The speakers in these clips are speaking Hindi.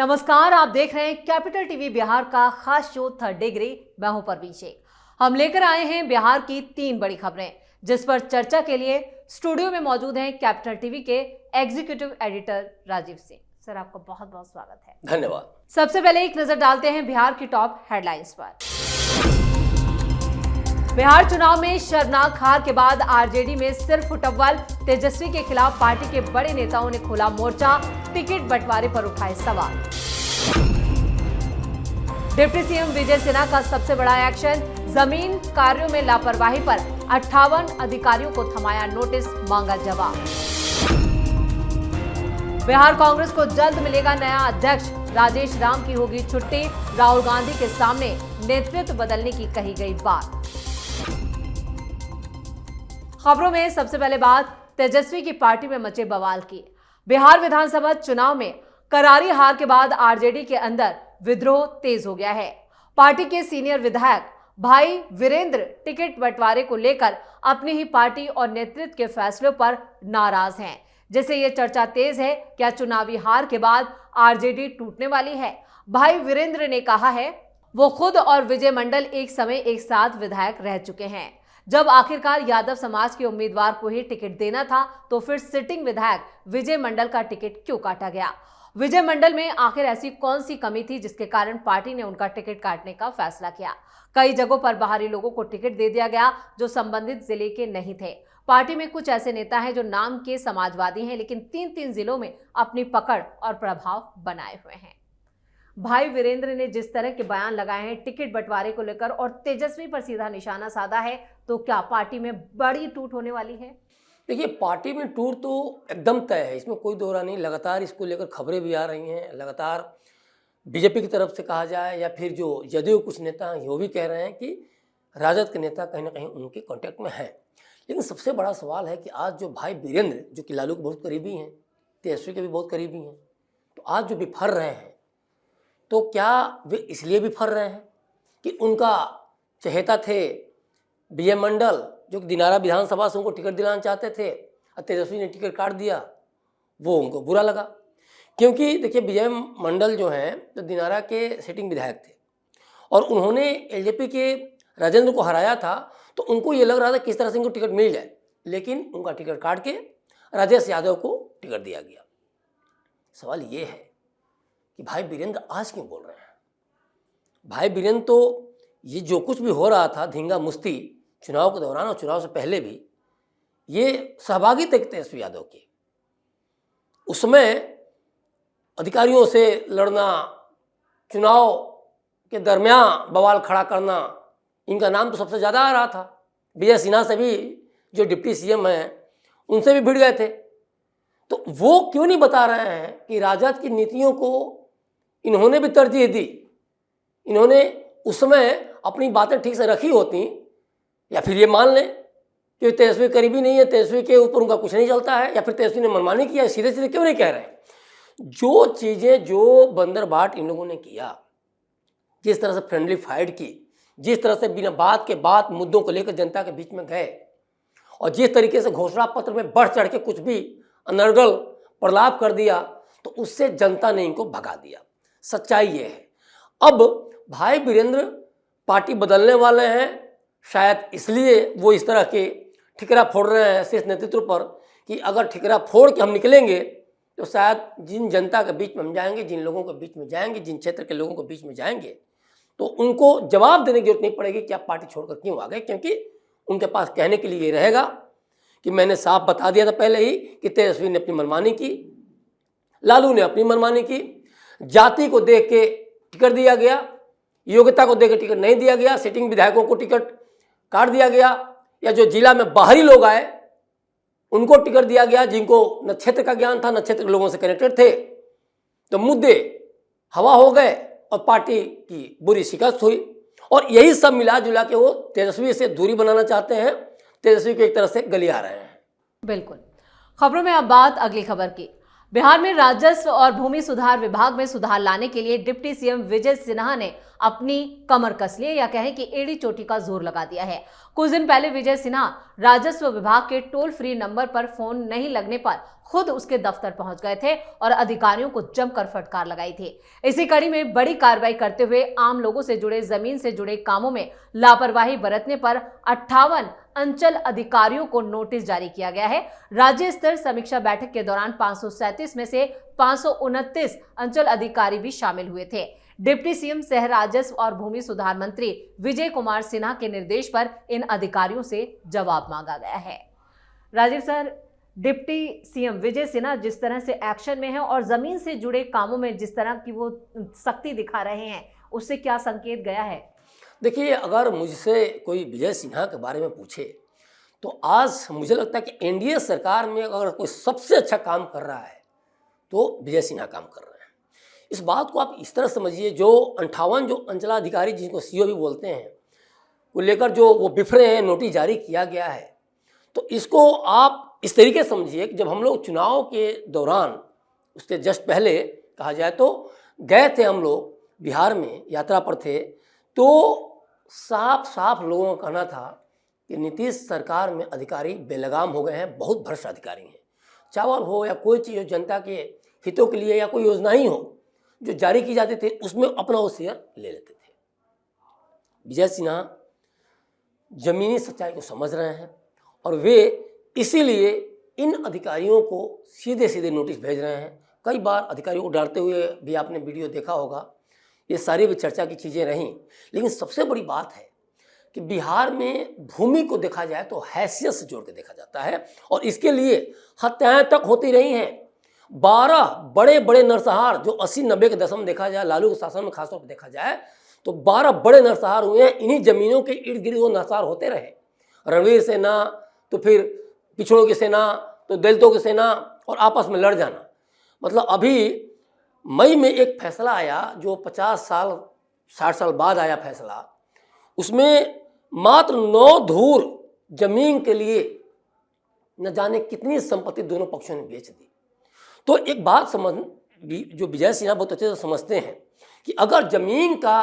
नमस्कार, आप देख रहे हैं कैपिटल टीवी बिहार का खास शो थर्ड डिग्री। मैं हूं परवीन शेख। हम लेकर आए हैं बिहार की 3 बड़ी खबरें, जिस पर चर्चा के लिए स्टूडियो में मौजूद हैं कैपिटल टीवी के executive editor Rajeev Singh. Sir, आपका बहुत बहुत स्वागत है। धन्यवाद। सबसे पहले एक नजर डालते हैं बिहार की टॉप हेडलाइंस पर। बिहार चुनाव में शर्मनाक हार के बाद आरजेडी में सिर्फ फुटबॉल। तेजस्वी के खिलाफ पार्टी के बड़े नेताओं ने खोला मोर्चा, टिकट बंटवारे पर उठाए सवाल। डिप्टी सीएम विजय सिन्हा का सबसे बड़ा एक्शन, जमीन कार्यों में लापरवाही पर 58 अधिकारियों को थमाया नोटिस, मांगा जवाब। बिहार कांग्रेस को जल्द मिलेगा नया अध्यक्ष, राजेश राम की होगी छुट्टी, राहुल गांधी के सामने नेतृत्व बदलने की कही गई बात। खबरों में सबसे पहले बात तेजस्वी की पार्टी में मचे बवाल की। बिहार विधानसभा चुनाव में करारी हार के बाद आरजेडी के अंदर विद्रोह तेज हो गया है। पार्टी के सीनियर विधायक भाई वीरेंद्र टिकट बंटवारे को लेकर अपनी ही पार्टी और नेतृत्व के फैसलों पर नाराज हैं, जिससे यह चर्चा तेज है क्या चुनावी हार के बाद आरजेडी टूटने वाली है। भाई वीरेंद्र ने कहा है वो खुद और विजय मंडल एक समय एक साथ विधायक रह चुके हैं। जब आखिरकार यादव समाज के उम्मीदवार को ही टिकट देना था तो फिर सिटिंग विधायक विजय मंडल का टिकट क्यों काटा गया? विजय मंडल में आखिर ऐसी कौन सी कमी थी जिसके कारण पार्टी ने उनका टिकट काटने का फैसला किया? कई जगहों पर बाहरी लोगों को टिकट दे दिया गया जो संबंधित जिले के नहीं थे। पार्टी में कुछ ऐसे नेता हैं जो नाम के समाजवादी हैं, लेकिन 3 जिलों में अपनी पकड़ और प्रभाव बनाए हुए हैं। भाई वीरेंद्र ने जिस तरह के बयान लगाए हैं टिकट बंटवारे को लेकर और तेजस्वी पर सीधा निशाना साधा है, तो क्या पार्टी में बड़ी टूट होने वाली है? देखिए, पार्टी में टूट तो एकदम तय है, इसमें कोई दोहरा नहीं। लगातार इसको लेकर खबरें भी आ रही हैं। लगातार बीजेपी की तरफ से कहा जाए या फिर जो जदयू कुछ नेता हैं वो भी कह रहे हैं कि राजद के नेता कहीं ना कहीं उनके कांटेक्ट में हैं। लेकिन सबसे बड़ा सवाल है कि आज जो भाई वीरेंद्र, जो कि लालू के बहुत करीबी हैं, तेजस्वी के भी बहुत करीबी हैं, तो आज जो बिफर रहे हैं, तो क्या वे इसलिए बिफर रहे हैं कि उनका चहेता थे विजय मंडल, जो कि दिनारा विधानसभा से उनको टिकट दिलाना चाहते थे और तेजस्वी ने टिकट काट दिया, वो उनको बुरा लगा? क्योंकि देखिए, विजय मंडल जो हैं तो दिनारा के सिटिंग विधायक थे और उन्होंने एलजेपी के राजेंद्र को हराया था, तो उनको ये लग रहा था किस तरह से इनको टिकट मिल जाए, लेकिन उनका टिकट काट के राजेश यादव को टिकट दिया गया। सवाल ये है कि भाई वीरेंद्र आज क्यों बोल रहे हैं? भाई वीरेंद्र तो ये जो कुछ भी हो रहा था धींगा मुस्ती चुनाव के दौरान और चुनाव से पहले भी, ये सहभागी थे तेजस्वी यादव के। उसमें अधिकारियों से लड़ना, चुनाव के दरमियान बवाल खड़ा करना, इनका नाम तो सबसे ज़्यादा आ रहा था। विजय सिन्हा से भी, जो डिप्टी सीएम हैं, उनसे भी भिड़ गए थे। तो वो क्यों नहीं बता रहे हैं कि राजद की नीतियों को इन्होंने भी तरजीह दी? इन्होंने उस समय अपनी बातें ठीक से रखी होती, या फिर ये मान लें कि तेजस्वी करीबी नहीं है, तेजस्वी के ऊपर उनका कुछ नहीं चलता है, या फिर तेजस्वी ने मनमानी किया, सीधे सीधे क्यों नहीं कह रहे हैं? जो चीज़ें, जो बंदर बाट इन लोगों ने किया, जिस तरह से फ्रेंडली फाइट की, जिस तरह से बिना बात के बात मुद्दों को लेकर जनता के बीच में गए, और जिस तरीके से घोषणा पत्र में बढ़ चढ़ के कुछ भी अनर्गल प्रलाप कर दिया, तो उससे जनता ने इनको भगा दिया। सच्चाई ये है। अब भाई वीरेंद्र पार्टी बदलने वाले हैं, शायद इसलिए वो इस तरह के ठिकरा फोड़ रहे हैं शीर्ष नेतृत्व पर कि अगर ठिकरा फोड़ के हम निकलेंगे तो शायद जिन जनता के बीच में हम जाएंगे, जिन लोगों के बीच में जाएंगे, जिन क्षेत्र के लोगों के बीच में जाएंगे, तो उनको जवाब देने की जरूरत नहीं पड़ेगी कि आप पार्टी छोड़कर क्यों आ गए, क्योंकि उनके पास कहने के लिए ये रहेगा कि मैंने साफ बता दिया था पहले ही कि तेजस्वी ने अपनी मनमानी की, लालू ने अपनी मनमानी की, जाति को देख के टिकट दिया गया, योग्यता को देख के टिकट नहीं दिया गया, सिटिंग विधायकों को टिकट काट दिया गया, या जो जिला में बाहरी लोग आए उनको टिकट दिया गया जिनको न क्षेत्र का ज्ञान था न क्षेत्र के लोगों से कनेक्टेड थे। तो मुद्दे हवा हो गए और पार्टी की बुरी शिकस्त हुई, और यही सब मिला जुला के वो तेजस्वी से दूरी बनाना चाहते हैं, तेजस्वी को एक तरह से गलिया रहे हैं। बिल्कुल। खबरों में अब बात अगली खबर की। बिहार में राजस्व और भूमि सुधार विभाग में सुधार लाने के लिए डिप्टी सीएम विजय सिन्हा ने अपनी कमर कस लिए या कहें कि एड़ी चोटी का जोर लगा दिया है। कुछ दिन पहले विजय सिन्हा राजस्व विभाग के टोल फ्री नंबर पर फोन नहीं लगने पर खुद उसके दफ्तर पहुंच गए थे और अधिकारियों को जमकर फटकार लगाई थी। इसी कड़ी में बड़ी कार्रवाई करते हुए आम लोगों से जुड़े, जमीन से जुड़े कामों में लापरवाही बरतने पर 58 अंचल अधिकारियों को नोटिस जारी किया गया है। राज्य स्तर समीक्षा बैठक के दौरान 537 में से 529 अंचल अधिकारी भी शामिल हुए थे। डिप्टी सीएम सह राजस्व और भूमि सुधार मंत्री विजय कुमार सिन्हा के निर्देश पर इन अधिकारियों से जवाब मांगा गया है। Rajiv sir, deputy CM Vijay Sinha जिस तरह से एक्शन में है और जमीन से जुड़े कामों में जिस तरह की वो सख्ती दिखा रहे हैं, उससे क्या संकेत गया है? देखिए, अगर मुझसे कोई विजय सिन्हा के बारे में पूछे तो आज मुझे लगता है कि एनडीए सरकार में अगर कोई सबसे अच्छा काम कर रहा है तो विजय सिन्हा काम कर रहे हैं। इस बात को आप इस तरह समझिए, जो 58 जो अंचलाधिकारी जिनको सीओ भी बोलते हैं को लेकर जो वो बिफरे हैं, नोटिस जारी किया गया है, तो इसको आप इस तरीके समझिए कि जब हम लोग चुनाव के दौरान, उसके जस्ट पहले कहा जाए तो गए थे हम लोग बिहार में, यात्रा पर थे, तो साफ साफ लोगों का कहना था कि नीतीश सरकार में अधिकारी बेलगाम हो गए हैं, बहुत भ्रष्ट अधिकारी हैं। चावल हो या कोई चीज़ हो, जनता के हितों के लिए या कोई योजना ही हो जो जारी की जाती थी, उसमें अपना वो शेयर ले लेते थे। विजय सिन्हा जमीनी सच्चाई को समझ रहे हैं और वे इसीलिए इन अधिकारियों को सीधे सीधे नोटिस भेज रहे हैं। कई बार अधिकारियों को डांटते हुए भी आपने वीडियो देखा होगा। ये सारी भी चर्चा की चीज़ें रहीं, लेकिन सबसे बड़ी बात है कि बिहार में भूमि को देखा जाए तो हैसियत से जोड़ के देखा जाता है और इसके लिए हत्याएं तक होती रही हैं। 12 बड़े बड़े नरसंहार जो 80-90 के दशक में देखा जाए, लालू के शासन में खासतौर पर देखा जाए तो 12 बड़े नरसंहार हुए हैं। इन्हीं जमीनों के इर्द गिर्द वो नरसंहार होते रहे। रणवीर सेना, तो फिर पिछड़ों की सेना, तो दलितों की सेना, और आपस में लड़ जाना। मतलब अभी मई में एक फैसला आया जो 50 साल 60 साल बाद आया फैसला, उसमें मात्र 9 धूर जमीन के लिए न जाने कितनी संपत्ति दोनों पक्षों ने बेच दी। तो एक बात समझ, जो विजय सिन्हा बहुत अच्छे से समझते हैं कि अगर जमीन का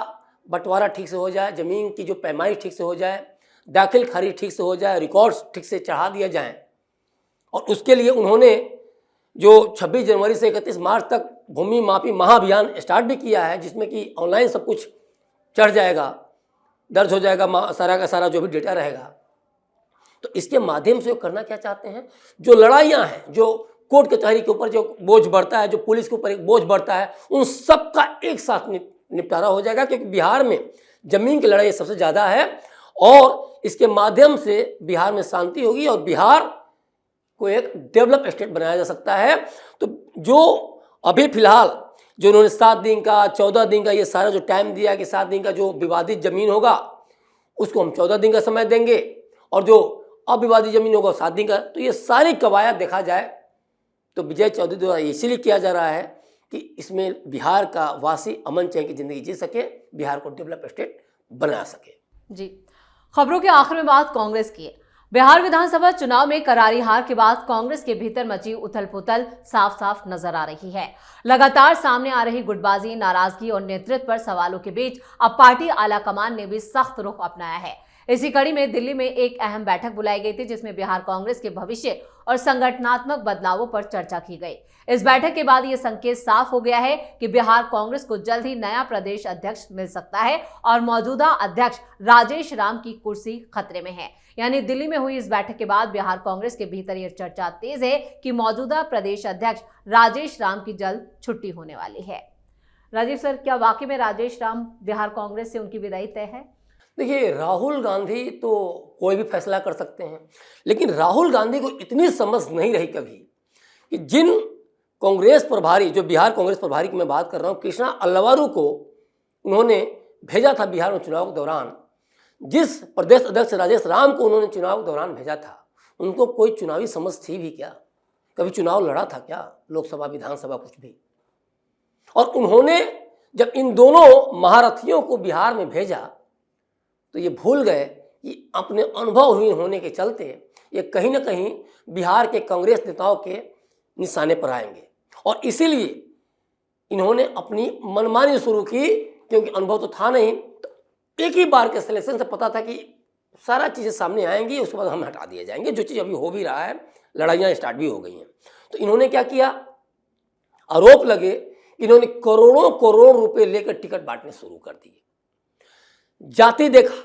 बंटवारा ठीक से हो जाए, जमीन की जो पैमाई ठीक से हो जाए, दाखिल खारिज ठीक से हो जाए, रिकॉर्ड्स ठीक से चढ़ा दिया जाए, और उसके लिए उन्होंने जो 26 जनवरी से 31 मार्च तक भूमि माफी महाअभियान स्टार्ट भी किया है, जिसमें कि ऑनलाइन सब कुछ चढ़ जाएगा, दर्ज हो जाएगा, सारा का सारा जो भी डेटा रहेगा। तो इसके माध्यम से वो करना क्या चाहते हैं, जो लड़ाइयाँ हैं, जो कोर्ट कचहरी के ऊपर जो बोझ बढ़ता है, जो पुलिस के ऊपर एक बोझ बढ़ता है, उन सब का एक साथ निपटारा हो जाएगा, क्योंकि बिहार में जमीन की लड़ाई सबसे ज़्यादा है और इसके माध्यम से बिहार में शांति होगी और बिहार को एक डेवलप स्टेट बनाया जा सकता है। तो जो अभी फिलहाल जो उन्होंने 7 दिन का 14 दिन का ये सारा जो टाइम दिया कि 7 दिन का जो विवादित जमीन होगा उसको हम 14 दिन का समय देंगे और जो अविवादित जमीन होगा 7 दिन का। तो ये सारी कवायद देखा जाए तो विजय चौधरी द्वारा इसीलिए किया जा रहा है कि इसमें बिहार का वासी अमन चैन की जिंदगी जी सके, बिहार को डेवलप स्टेट बना सके। जी, खबरों के आखिर में बात कांग्रेस की है। बिहार विधानसभा चुनाव में करारी हार के बाद कांग्रेस के भीतर मची उथल पुथल साफ साफ नजर आ रही है। लगातार सामने आ रही गुटबाजी, नाराजगी और नेतृत्व पर सवालों के बीच अब पार्टी आलाकमान ने भी सख्त रुख अपनाया है। इसी कड़ी में दिल्ली में एक अहम बैठक बुलाई गई थी, जिसमें बिहार कांग्रेस के भविष्य और संगठनात्मक बदलावों पर चर्चा की गई। इस बैठक के बाद यह संकेत साफ हो गया है कि बिहार कांग्रेस को जल्द ही नया प्रदेश अध्यक्ष मिल सकता है और मौजूदा अध्यक्ष राजेश राम की कुर्सी खतरे में है। यानी दिल्ली में हुई इस बैठक के बाद बिहार कांग्रेस के भीतर यह चर्चा तेज है कि मौजूदा प्रदेश अध्यक्ष राजेश राम की जल्द छुट्टी होने वाली है। राजीव सर, क्या वाकई में राजेश राम बिहार कांग्रेस से उनकी विदाई तय है? देखिए, राहुल गांधी तो कोई भी फैसला कर सकते हैं, लेकिन राहुल गांधी को इतनी समझ नहीं रही कभी कि जिन कांग्रेस प्रभारी, जो बिहार कांग्रेस प्रभारी की मैं बात कर रहा हूँ, कृष्णा अल्लवारू को उन्होंने भेजा था बिहार में चुनाव के दौरान, जिस प्रदेश अध्यक्ष राजेश राम को उन्होंने चुनाव के दौरान भेजा था, उनको कोई चुनावी समझ थी भी क्या? कभी चुनाव लड़ा था क्या, लोकसभा विधानसभा कुछ भी? और उन्होंने जब इन दोनों महारथियों को बिहार में भेजा तो ये भूल गए कि अपने अनुभवहीन होने के चलते ये कहीं ना कहीं बिहार के कांग्रेस नेताओं के निशाने पर आएंगे, और इसीलिए इन्होंने अपनी मनमानी शुरू की क्योंकि अनुभव तो था नहीं, तो एक ही बार के सिलेक्शन से पता था कि सारा चीज़ें सामने आएंगी, उसके बाद हम हटा दिए जाएंगे, जो चीज़ अभी हो भी रहा है, लड़ाइयाँ स्टार्ट भी हो गई हैं। तो इन्होंने क्या किया, आरोप लगे, इन्होंने करोड़ों करोड़ रुपए लेकर टिकट बांटने शुरू कर दिए। जाति देखा,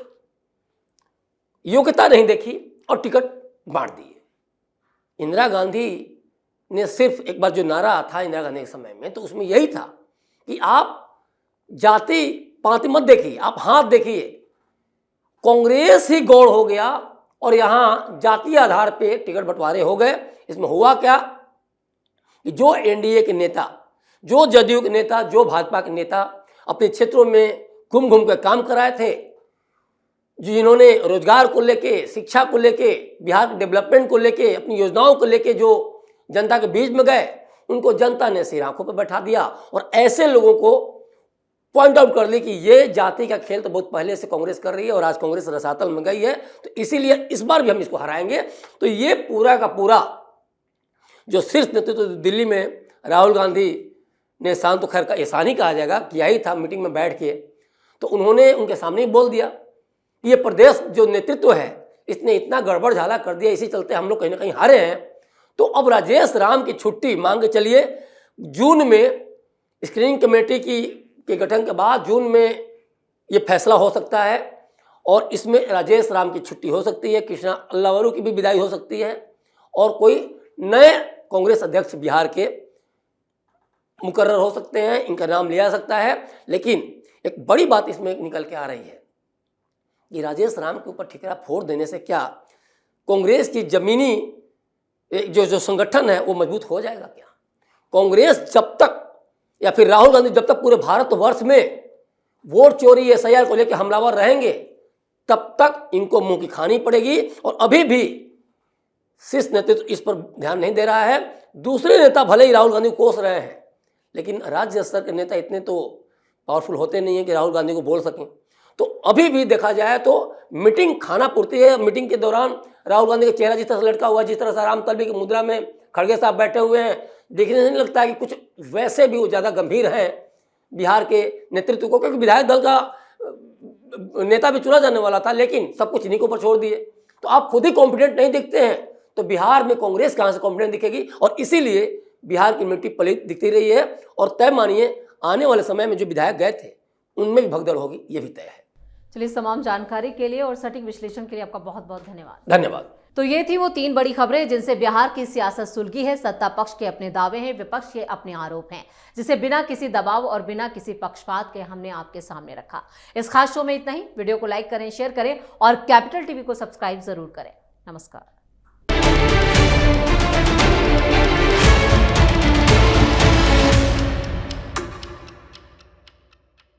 योग्यता नहीं देखी और टिकट बांट दिए। इंदिरा गांधी ने सिर्फ एक बार जो नारा था इंदिरा गांधी के समय में, तो उसमें यही था कि आप जाति पाति मत देखिए, आप हाथ देखिए। कांग्रेस ही गौड़ हो गया और यहाँ जातीय आधार पे टिकट बंटवारे हो गए। इसमें हुआ क्या कि जो एनडीए के नेता, जो जदयू के नेता, जो भाजपा के नेता अपने क्षेत्रों में घूम घूम कर काम कराए थे, जिन्होंने रोजगार को लेके, शिक्षा को लेके, बिहार के डेवलपमेंट को लेके, अपनी योजनाओं को लेके जो जनता के बीच में गए, उनको जनता ने सिर आंखों पर बैठा दिया और ऐसे लोगों को पॉइंट आउट कर ली कि ये जाति का खेल तो बहुत पहले से कांग्रेस कर रही है और आज कांग्रेस रसातल में गई है, तो इसीलिए इस बार भी हम इसको हराएंगे। तो ये पूरा का पूरा जो शीर्ष नेतृत्व दिल्ली में राहुल गांधी ने, शांत तो खैर का ऐसा नहीं कहा जाएगा, किया ही था मीटिंग में बैठ के, तो उन्होंने उनके सामने ही बोल दिया कि ये प्रदेश जो नेतृत्व है इसने इतना गड़बड़ झाला कर दिया, इसी चलते हम लोग कहीं ना कहीं हारे हैं। तो अब राजेश राम की छुट्टी मांग के चलिए, जून में स्क्रीनिंग कमेटी के गठन के बाद जून में ये फैसला हो सकता है और इसमें राजेश राम की छुट्टी हो सकती है, कृष्णा अल्लावरू की भी विदाई हो सकती है और कोई नए कांग्रेस अध्यक्ष बिहार के मुकर्रर हो सकते हैं, इनका नाम लिया जा सकता है। लेकिन एक बड़ी बात इसमें निकल के आ रही है कि राजेश राम के ऊपर ठिकरा फोड़ देने से क्या कांग्रेस की जमीनी जो संगठन है वो मजबूत हो जाएगा क्या? कांग्रेस जब तक या फिर राहुल गांधी जब तक पूरे भारतवर्ष में वोट चोरी एसआईआर को लेकर हमलावर रहेंगे, तब तक इनको मुंह की खानी पड़ेगी। और अभी भी शीर्ष नेतृत्व इस पर ध्यान नहीं दे रहा है। दूसरे नेता भले ही राहुल गांधी को कोस रहे हैं, लेकिन राज्य स्तर के नेता इतने तो पावरफुल होते नहीं हैं कि राहुल गांधी को बोल सकें। तो अभी भी देखा जाए तो मीटिंग खाना पूर्ति है। मीटिंग के दौरान राहुल गांधी का चेहरा जिस तरह से लटका हुआ, जिस तरह से आराम तलबी की मुद्रा में खड़गे साहब बैठे हुए हैं, देखने से नहीं लगता है कि कुछ वैसे भी वो ज़्यादा गंभीर हैं बिहार के नेतृत्व को, क्योंकि विधायक दल का नेता भी चुना जाने वाला था, लेकिन सब कुछ इन्हीं के ऊपर छोड़ दिए। तो आप खुद ही कॉम्पिटेंट नहीं दिखते हैं तो बिहार में कांग्रेस कहाँ से कॉम्पिटेंट दिखेगी? और इसीलिए बिहार की मिट्टी पलीत दिखती रही है और तय मानिए आने वाले समय में जो विधायक गए थे उनमें भी भगदड़ होगी, ये भी तय है। चलिए, इस तमाम जानकारी के लिए और सटीक विश्लेषण के लिए आपका बहुत बहुत धन्यवाद। धन्यवाद। तो ये थी वो 3 बड़ी खबरें जिनसे बिहार की सियासत सुलगी है। सत्ता पक्ष के अपने दावे हैं, विपक्ष के अपने आरोप हैं, जिसे बिना किसी दबाव और बिना किसी पक्षपात के हमने आपके सामने रखा। इस खास शो में इतना ही। वीडियो को लाइक करें, शेयर करें और कैपिटल टीवी को सब्सक्राइब जरूर करें। नमस्कार।